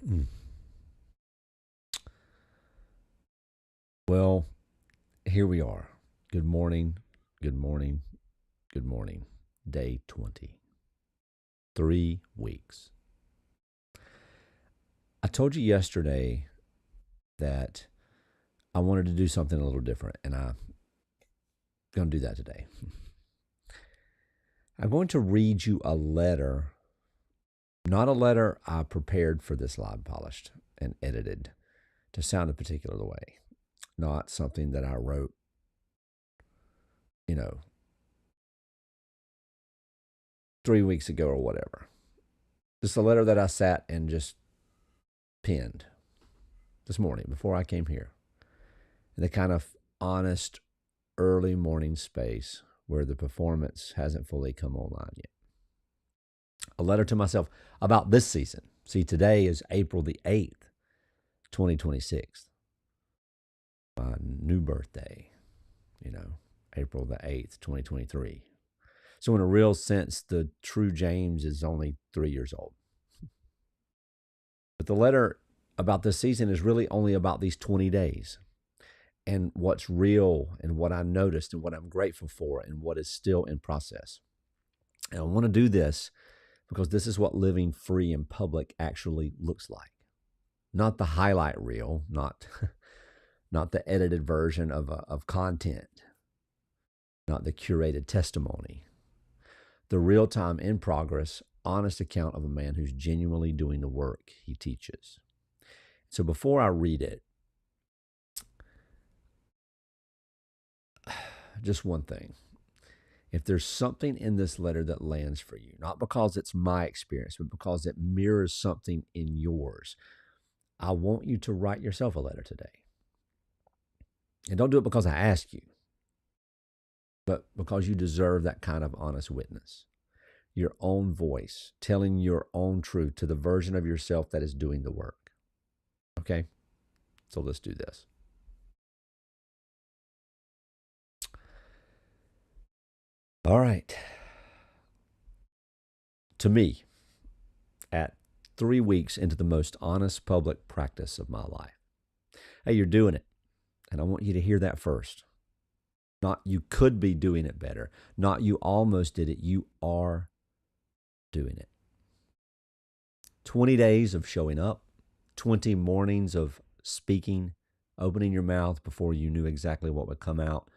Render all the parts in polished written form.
Mm. Well, here we are. Good morning, good morning, good morning. Day 20. 3 weeks. I told you yesterday that I wanted to do something a little different, and I'm going to do that today. I'm going to read you a letter, not a letter I prepared for this live polished and edited to sound a particular way, not something that I wrote, you know, 3 weeks ago or whatever. Just a letter that I sat and just penned this morning before I came here, in the kind of honest early morning space where the performance hasn't fully come online yet. A letter to myself about this season. See, today is April the 8th, 2026. My new birthday, April the 8th, 2023. So, in a real sense, the true James is only 3 years old. But the letter about this season is really only about these 20 days and what's real and what I noticed and what I'm grateful for and what is still in process. And I want to do this because this is what living free in public actually looks like. Not the highlight reel, not not the edited version of content, not the curated testimony. The real time in progress, honest account of a man who's genuinely doing the work he teaches. So before I read it, just one thing. If there's something in this letter that lands for you, not because it's my experience, but because it mirrors something in yours, I want you to write yourself a letter today. And don't do it because I ask you, but because you deserve that kind of honest witness. Your own voice, telling your own truth to the version of yourself that is doing the work. Okay? So let's do this. All right. To me, at 3 weeks into the most honest public practice of my life. Hey, you're doing it. And I want you to hear that first. Not you could be doing it better. Not you almost did it. You are doing it. 20 days of showing up, 20 mornings of speaking, opening your mouth before you knew exactly what would come out,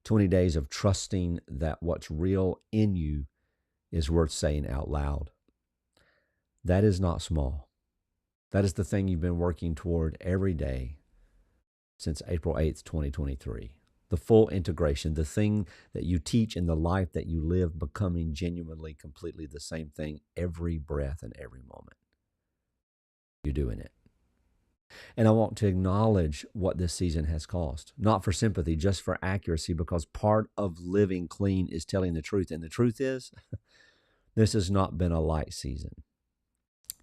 20 days of trusting that what's real in you is worth saying out loud. That is not small. That is the thing you've been working toward every day since April 8th, 2023. The full integration, the thing that you teach in the life that you live, becoming genuinely, completely the same thing every breath and every moment. You're doing it. And I want to acknowledge what this season has cost, not for sympathy, just for accuracy, because part of living clean is telling the truth. And the truth is, this has not been a light season.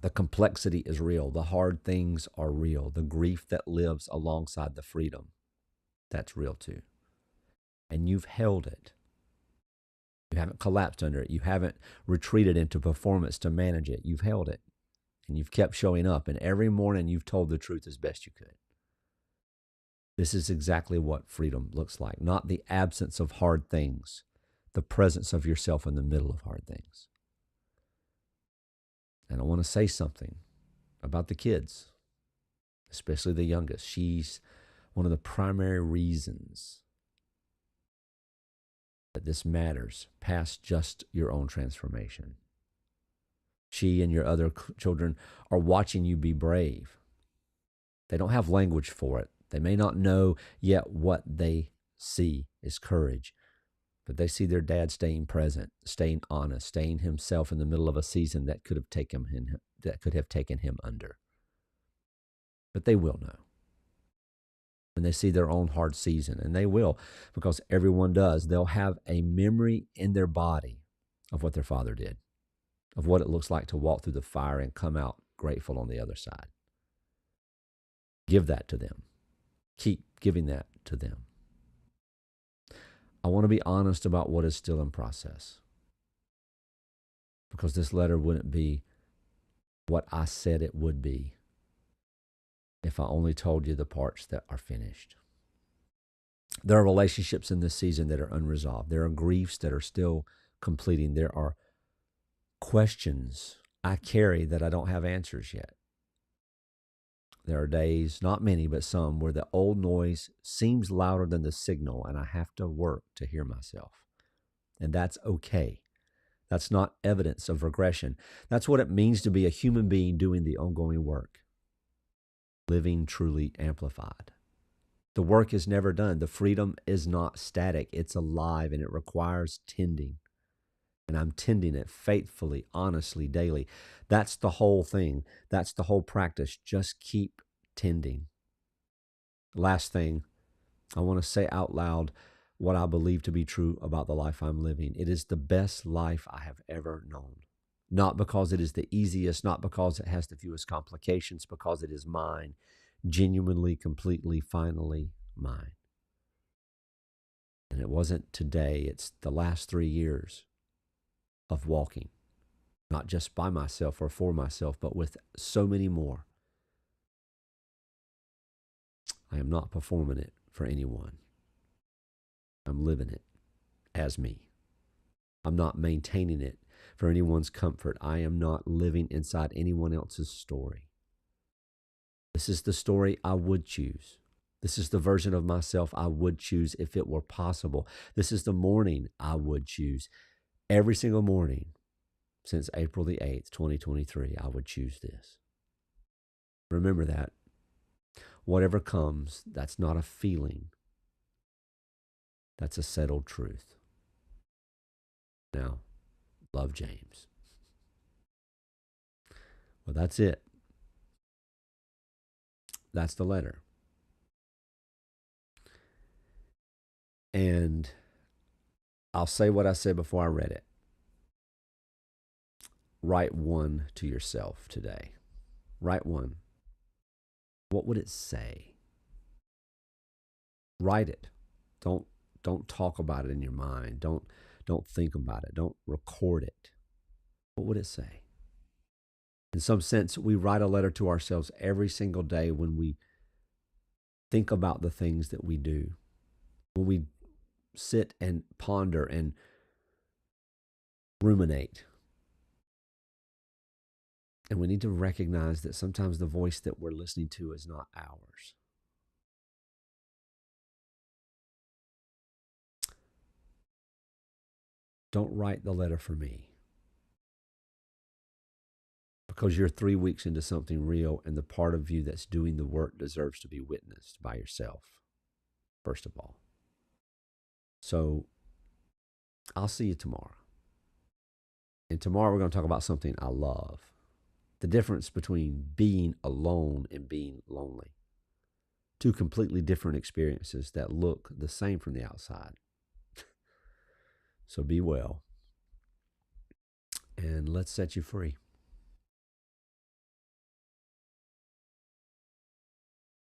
The complexity is real. The hard things are real. The grief that lives alongside the freedom, that's real too. And you've held it. You haven't collapsed under it. You haven't retreated into performance to manage it. You've held it. And you've kept showing up. And every morning you've told the truth as best you could. This is exactly what freedom looks like. Not the absence of hard things, the presence of yourself in the middle of hard things. And I want to say something about the kids, especially the youngest. She's one of the primary reasons that this matters past just your own transformation. She and your other children are watching you be brave. They don't have language for it. They may not know yet what they see is courage, but they see their dad staying present, staying honest, staying himself in the middle of a season that could have taken him under. But they will know. And they see their own hard season, and they will, because everyone does. They'll have a memory in their body of what their father did, of what it looks like to walk through the fire and come out grateful on the other side. Give that to them. Keep giving that to them. I want to be honest about what is still in process, because this letter wouldn't be what I said it would be if I only told you the parts that are finished. There are relationships in this season that are unresolved. There are griefs that are still completing. There are questions I carry that I don't have answers yet. There are days, not many, but some, where the old noise seems louder than the signal, and I have to work to hear myself. And that's okay. That's not evidence of regression. That's what it means to be a human being doing the ongoing work, living truly amplified. The work is never done. The freedom is not static. It's alive, and it requires tending. And I'm tending it faithfully, honestly, daily. That's the whole thing. That's the whole practice. Just keep tending. Last thing, I want to say out loud what I believe to be true about the life I'm living. It is the best life I have ever known. Not because it is the easiest, not because it has the fewest complications, because it is mine, genuinely, completely, finally mine. And it wasn't today, it's the last 3 years of walking, not just by myself or for myself, but with so many more. I am not performing it for anyone. I'm living it as me. I'm not maintaining it for anyone's comfort. I am not living inside anyone else's story. This is the story I would choose. This is the version of myself I would choose if it were possible. This is the morning I would choose. Every single morning since April the 8th, 2023, I would choose this. Remember that. Whatever comes, that's not a feeling. That's a settled truth. Now, love, James. Well, that's it. That's the letter. And I'll say what I said before I read it. Write one to yourself today. Write one. What would it say? Write it. Don't talk about it in your mind. Don't think about it. Don't record it. What would it say? In some sense, we write a letter to ourselves every single day when we think about the things that we do, when we sit and ponder and ruminate. And we need to recognize that sometimes the voice that we're listening to is not ours. Don't write the letter for me, because you're 3 weeks into something real, and the part of you that's doing the work deserves to be witnessed by yourself, first of all. So I'll see you tomorrow. And tomorrow we're going to talk about something I love. The difference between being alone and being lonely. Two completely different experiences that look the same from the outside. So be well, and let's set you free.